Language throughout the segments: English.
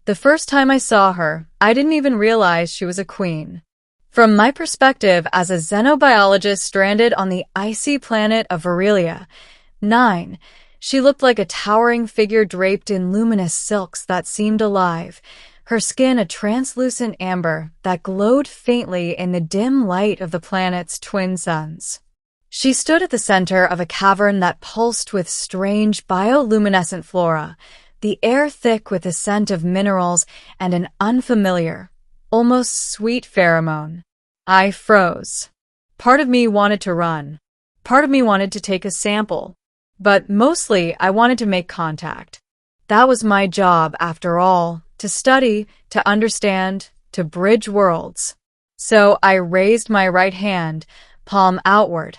The first time I saw her, I didn't even realize she was a queen. From my perspective as a xenobiologist stranded on the icy planet of Aurelia 9, she looked like a towering figure draped in luminous silks that seemed alive, her skin a translucent amber that glowed faintly in the dim light of the planet's twin suns. She stood at the center of a cavern that pulsed with strange bioluminescent flora, the air thick with the scent of minerals and an unfamiliar, almost sweet pheromone. I froze. Part of me wanted to run. Part of me wanted to take a sample. But mostly, I wanted to make contact. That was my job, after all, to study, to understand, to bridge worlds. So I raised my right hand, palm outward,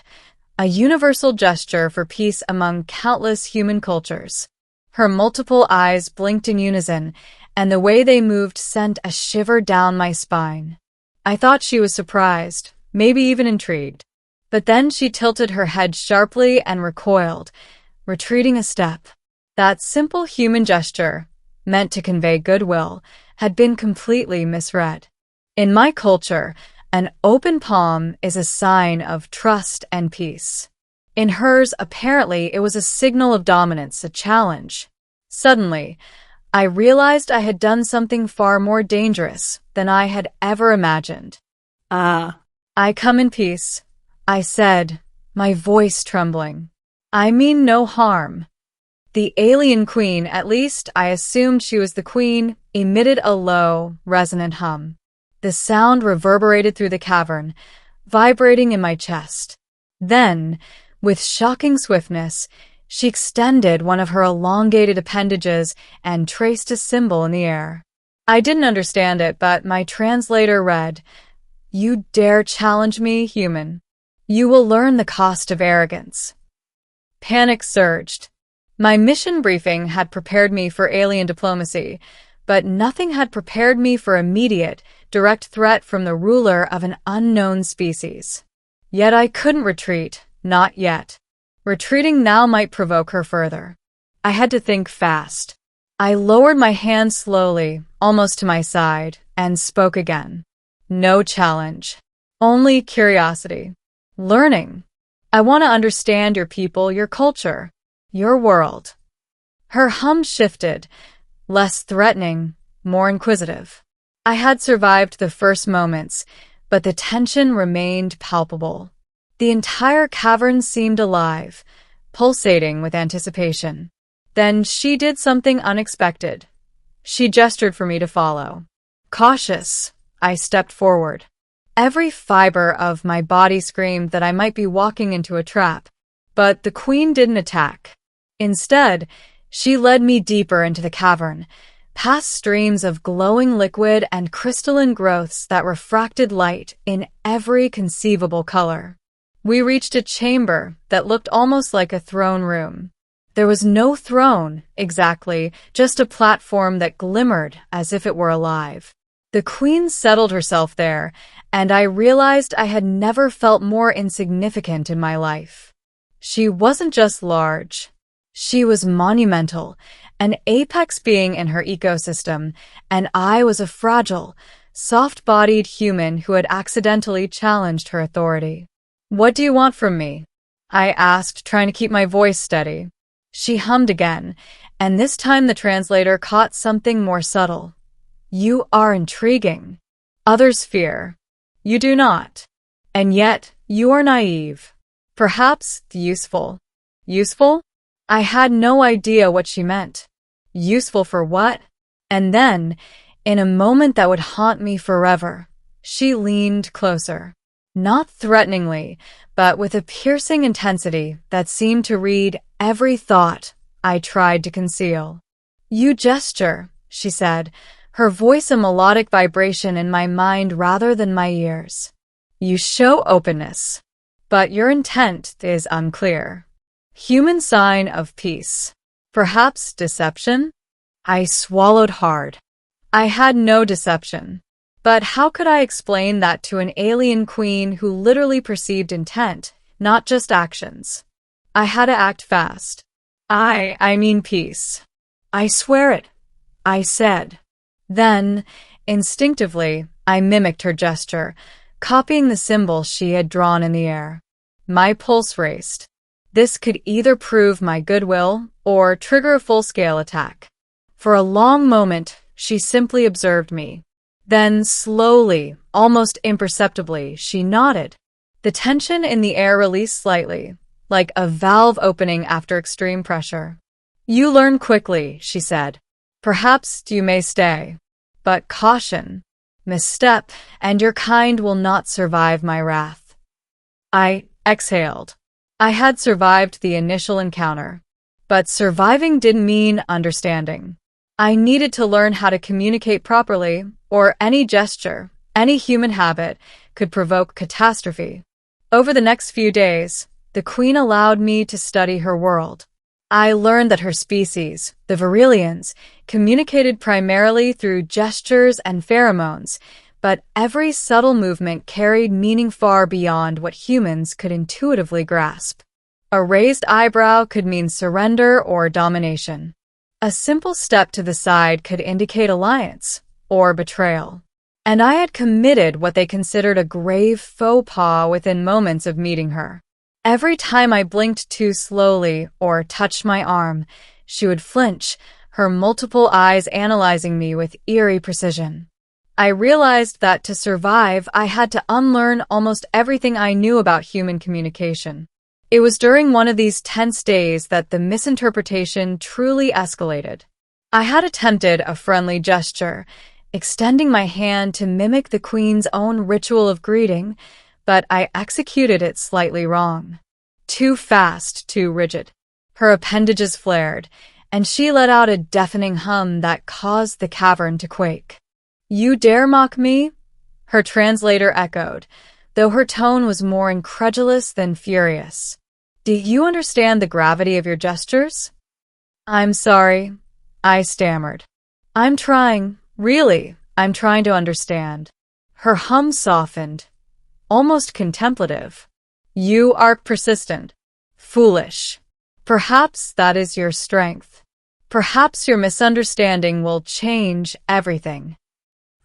a universal gesture for peace among countless human cultures. Her multiple eyes blinked in unison, and the way they moved sent a shiver down my spine. I thought she was surprised, maybe even intrigued. But then she tilted her head sharply and recoiled, retreating a step. That simple human gesture, meant to convey goodwill, had been completely misread. In my culture, an open palm is a sign of trust and peace. In hers, apparently, it was a signal of dominance, a challenge. Suddenly, I realized I had done something far more dangerous than I had ever imagined. I come in peace, I said, my voice trembling. I mean no harm. The AlienQueen, at least I assumed she was the queen, emitted a low, resonant hum. The sound reverberated through the cavern, vibrating in my chest. Then, with shocking swiftness, she extended one of her elongated appendages and traced a symbol in the air. I didn't understand it, but my translator read, "You dare challenge me, human? You will learn the cost of arrogance." Panic surged. My mission briefing had prepared me for alien diplomacy, but nothing had prepared me for immediate, direct threat from the ruler of an unknown species. Yet I couldn't retreat, not yet. Retreating now might provoke her further. I had to think fast. I lowered my hand slowly, almost to my side, and spoke again. No challenge. Only curiosity. Learning. I want to understand your people, your culture, your world. Her hum shifted, less threatening, more inquisitive. I had survived the first moments, but the tension remained palpable. The entire cavern seemed alive, pulsating with anticipation. Then she did something unexpected. She gestured for me to follow. Cautious, I stepped forward. Every fiber of my body screamed that I might be walking into a trap, but the queen didn't attack. Instead, she led me deeper into the cavern, past streams of glowing liquid and crystalline growths that refracted light in every conceivable color. We reached a chamber that looked almost like a throne room. There was no throne, exactly, just a platform that glimmered as if it were alive. The queen settled herself there, and I realized I had never felt more insignificant in my life. She wasn't just large. She was monumental, an apex being in her ecosystem, and I was a fragile, soft-bodied human who had accidentally challenged her authority. "What do you want from me?" I asked, trying to keep my voice steady. She hummed again, and this time the translator caught something more subtle. "You are intriguing. Others fear. You do not. And yet, you are naive. Perhaps useful." Useful? I had no idea what she meant. Useful for what? And then, in a moment that would haunt me forever, she leaned closer. Not threateningly, but with a piercing intensity that seemed to read every thought I tried to conceal. "You gesture," she said, her voice a melodic vibration in my mind rather than my ears. "You show openness, but your intent is unclear. Human sign of peace. Perhaps deception?" I swallowed hard. I had no deception. But how could I explain that to an alien queen who literally perceived intent, not just actions? I had to act fast. I mean peace. "I swear it," I said. Then, instinctively, I mimicked her gesture, copying the symbol she had drawn in the air. My pulse raced. This could either prove my goodwill or trigger a full-scale attack. For a long moment, she simply observed me. Then, slowly, almost imperceptibly, she nodded. The tension in the air released slightly, like a valve opening after extreme pressure. "You learn quickly," she said. "Perhaps you may stay. But caution. Misstep, and your kind will not survive my wrath." I exhaled. I had survived the initial encounter. But surviving didn't mean understanding. I needed to learn how to communicate properly, or any gesture, any human habit, could provoke catastrophe. Over the next few days, the Queen allowed me to study her world. I learned that her species, the Virelians, communicated primarily through gestures and pheromones, but every subtle movement carried meaning far beyond what humans could intuitively grasp. A raised eyebrow could mean surrender or domination. A simple step to the side could indicate alliance or betrayal. And I had committed what they considered a grave faux pas within moments of meeting her. Every time I blinked too slowly or touched my arm, she would flinch, her multiple eyes analyzing me with eerie precision. I realized that to survive, I had to unlearn almost everything I knew about human communication. It was during one of these tense days that the misinterpretation truly escalated. I had attempted a friendly gesture, extending my hand to mimic the Queen's own ritual of greeting, but I executed it slightly wrong. Too fast, too rigid. Her appendages flared, and she let out a deafening hum that caused the cavern to quake. "You dare mock me?" her translator echoed, though her tone was more incredulous than furious. "Do you understand the gravity of your gestures?" "I'm sorry," I stammered. I'm trying to understand." Her hum softened, almost contemplative. "You are persistent, foolish. Perhaps that is your strength. Perhaps your misunderstanding will change everything."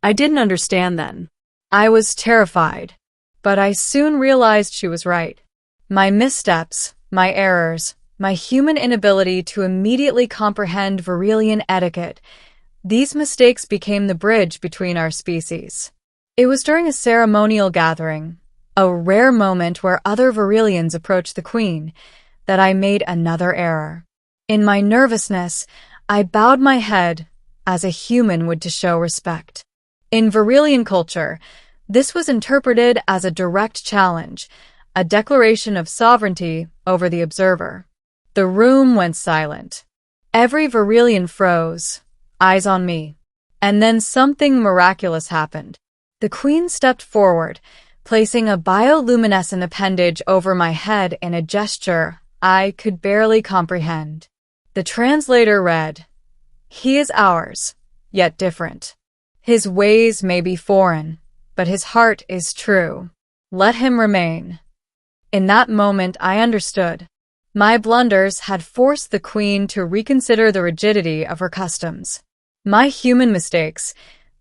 I didn't understand then. I was terrified, but I soon realized she was right. My missteps, my errors, my human inability to immediately comprehend Virelian etiquette, these mistakes became the bridge between our species. It was during a ceremonial gathering, a rare moment where other Virelians approached the Queen, that I made another error. In my nervousness, I bowed my head as a human would to show respect. In Virelian culture, this was interpreted as a direct challenge, a declaration of sovereignty over the observer. The room went silent. Every Virelian froze, eyes on me. And then something miraculous happened. The Queen stepped forward, placing a bioluminescent appendage over my head in a gesture I could barely comprehend. The translator read, "He is ours, yet different. His ways may be foreign, but his heart is true. Let him remain." In that moment, I understood. My blunders had forced the Queen to reconsider the rigidity of her customs. My human mistakes,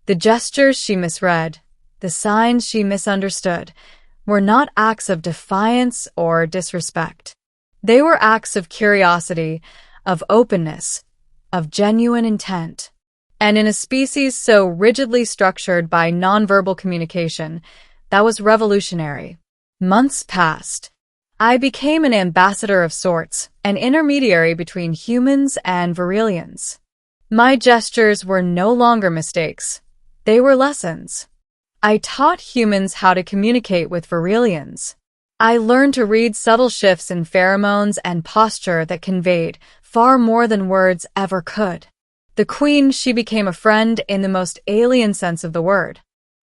the gestures she misread, the signs she misunderstood, were not acts of defiance or disrespect. They were acts of curiosity, of openness, of genuine intent. And in a species so rigidly structured by nonverbal communication, that was revolutionary. Months passed. I became an ambassador of sorts, an intermediary between humans and Virelians. My gestures were no longer mistakes. They were lessons. I taught humans how to communicate with Virelians. I learned to read subtle shifts in pheromones and posture that conveyed far more than words ever could. The Queen, she became a friend in the most alien sense of the word.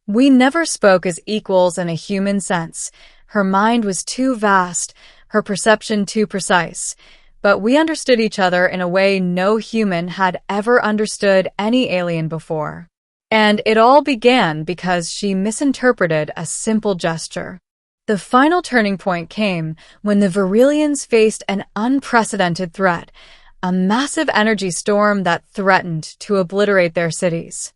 We never spoke as equals in a human sense. Her mind was too vast, her perception too precise, but we understood each other in a way no human had ever understood any alien before. And it all began because she misinterpreted a simple gesture. The final turning point came when the Virelians faced an unprecedented threat, a massive energy storm that threatened to obliterate their cities.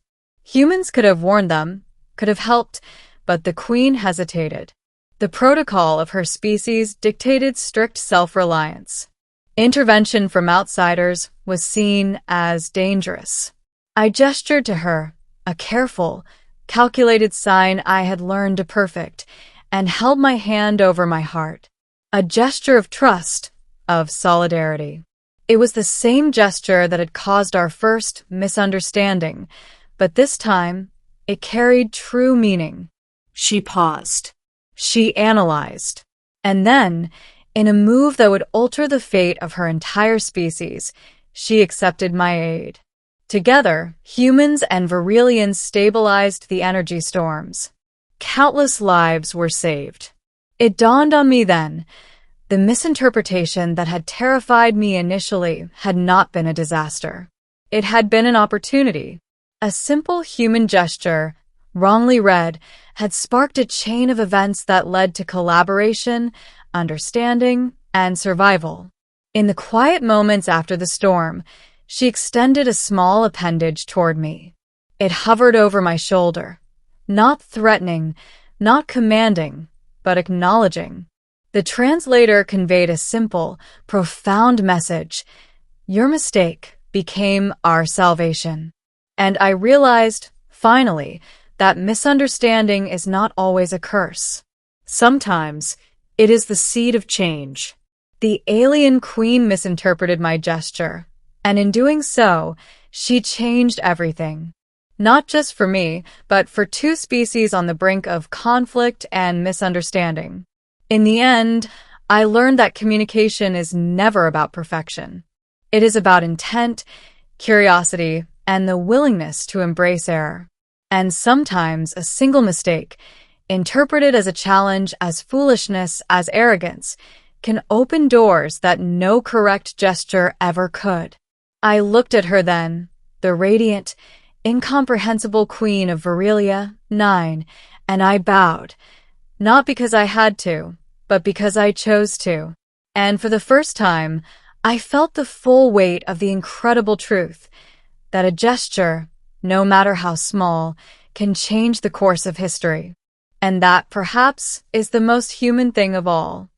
Humans could have warned them, could have helped, but the queen hesitated. The protocol of her species dictated strict self-reliance. Intervention from outsiders was seen as dangerous. I gestured to her, a careful, calculated sign I had learned to perfect, and held my hand over my heart. A gesture of trust, of solidarity. It was the same gesture that had caused our first misunderstanding, but this time it carried true meaning. She paused. She analyzed. And then, in a move that would alter the fate of her entire species, she accepted my aid. Together, humans and Virelians stabilized the energy storms. Countless lives were saved. It dawned on me then, the misinterpretation that had terrified me initially had not been a disaster. It had been an opportunity. A simple human gesture, wrongly read, had sparked a chain of events that led to collaboration, understanding, and survival. In the quiet moments after the storm, she extended a small appendage toward me. It hovered over my shoulder, not threatening, not commanding, but acknowledging. The translator conveyed a simple, profound message. Your mistake became our salvation. And I realized, finally, that misunderstanding is not always a curse. Sometimes, it is the seed of change. The AlienQueen misinterpreted my gesture, and in doing so, she changed everything. Not just for me, but for two species on the brink of conflict and misunderstanding. In the end, I learned that communication is never about perfection. It is about intent, curiosity, and the willingness to embrace error. And sometimes a single mistake, interpreted as a challenge, as foolishness, as arrogance, can open doors that no correct gesture ever could. I looked at her then, the radiant, incomprehensible queen of Virelia 9, and I bowed, not because I had to, but because I chose to. And for the first time, I felt the full weight of the incredible truth that a gesture, no matter how small, can change the course of history. And that, perhaps, is the most human thing of all.